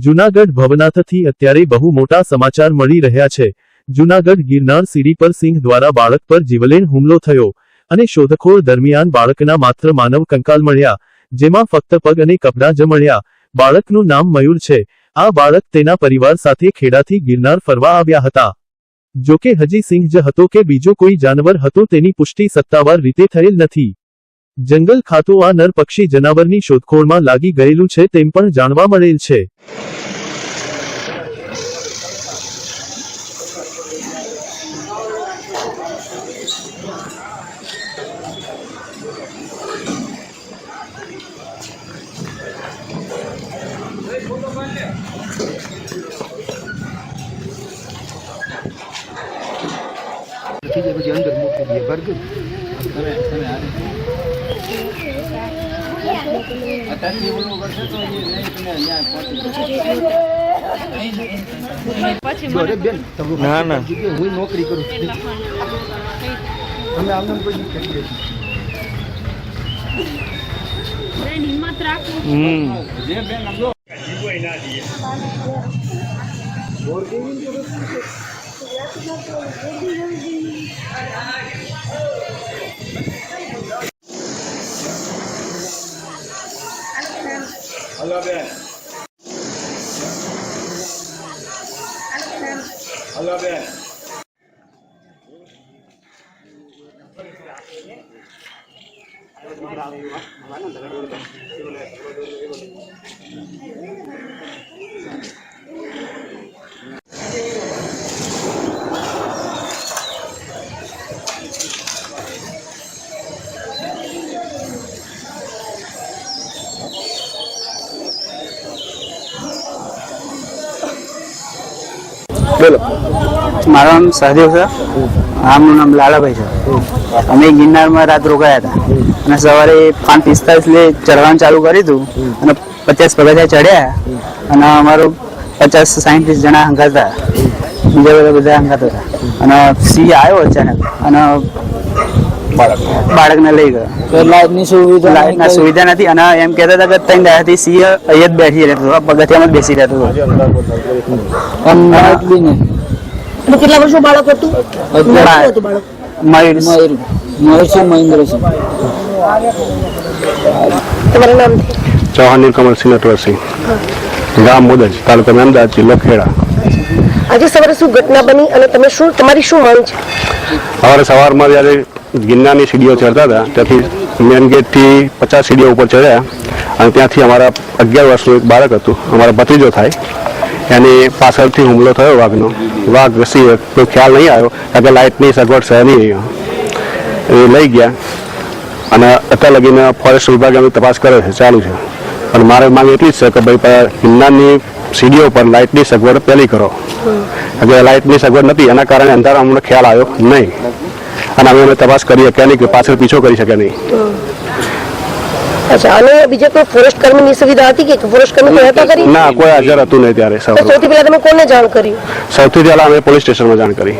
જૂનાગઢ ભવનાથથી અત્યારે બહુ મોટા સમાચાર મળી રહ્યા છે। જૂનાગઢ ગિરનાર સીડી પર સિંહ દ્વારા બાળક પર જીવલેણ હુમલો થયો અને શોધખોળ દરમિયાન બાળકના માત્ર માનવ કંકાલ મળ્યા, જેમાં ફક્ત પગ અને કપડાં જ મળ્યા। બાળકનું નામ મયુર છે। આ બાળક તેના પરિવાર સાથે ખેડાથી ગિરનાર ફરવા આવ્યા હતા। જોકે હજી સિંહ જ હતો કે બીજો કોઈ જાનવર હતો તેની પુષ્ટિ સત્તાવાર રીતે થયેલ નથી। જંગલ ખાતું આ નર પક્ષી જનાવરની શોધખોળમાં લાગી ગયેલું છે તેમ પણ જાણવા મળેલ છે। अंदर मूकी दिए बर्गर ना ना हुई नौकरी करूँ हमें आमने कोई हिम्मत हेलो बेन हेलो बेन बोलो મારું નામ સહદેવ છે। આમનું નામ લાલાભાઈ છે। અમે ગિરનારમાં રાત રોકાયા હતા અને સવારે 5:45 ચડવાનું ચાલુ કર્યું હતું અને 50 પગથિયા ચડ્યા અને અમારું 50-60 જણા હંગાત હતા, બીજા બધા હંગાત હતા અને સિંહ આવ્યો અચાનક અને બાળકને લઈ ગયો। લાઇટની સુવિધા નથી અને એમ કહેતા હતા કે 3 દાડાથી સિંહ અહીંયા જ બેસી રહેતો હતો, પગથિયામાં જ બેસી રહેતો હતો। કેટલા વર્ષો બાળક હતું? મયુર છે, મહેન્દ્ર છે। તમારું નામ? ચૌહાણ નીલકમલ સિંહ નટવરસિંહ, ગામ મોદજ, તાલુકા અમદાવાદ, જિલ્લો ખેડા। આજે સવારે શું ઘટના બની અને તમે તમારી શું માંગ છે? સવારે સવારમાં જ્યારે ગિરનારની સીડીઓ ચડતા હતા ત્યાંથી મેન ગેટથી 50 સીડીઓ ઉપર ચડ્યા અને ત્યાંથી અમારા 11 વર્ષનું એક બાળક હતું, અમારા ભત્રીજો થાય, એની પાછળથી હુમલો થયો વાઘનો। વાઘ ઘસી કોઈ ખ્યાલ નહીં આવ્યો કારણ કે લાઇટની સગવડ છે નહીં, એ લઈ ગયા અને અત્યાર લગીને ફોરેસ્ટ વિભાગે અમે તપાસ કરે છે, ચાલુ છે। અને મારે માંગ એટલી જ છે કે ભાઈ ગિરનારની સીડીઓ પર લાઇટની સગવડ પહેલી કરો, કારણ કે લાઇટની સગવડ નથી એના કારણે અંધારા અમને ખ્યાલ આવ્યો નહીં અને અમે તપાસ કરી શક્યા નહીં કે પાછળ પીછો કરી શક્યા નહીં। અચ્છા, અને બીજા કોઈ ફોરેસ્ટ કર્મીની સુવિધા હતી કે ફોરેસ્ટ કર્મી હતા કરી? ના, કોઈ હાજર હતું નહીં ત્યારે। સૌથી પહેલા તમે કોને જાણ કરી? સૌથી પહેલા અમે પોલીસ સ્ટેશનમાં જાણ કરી।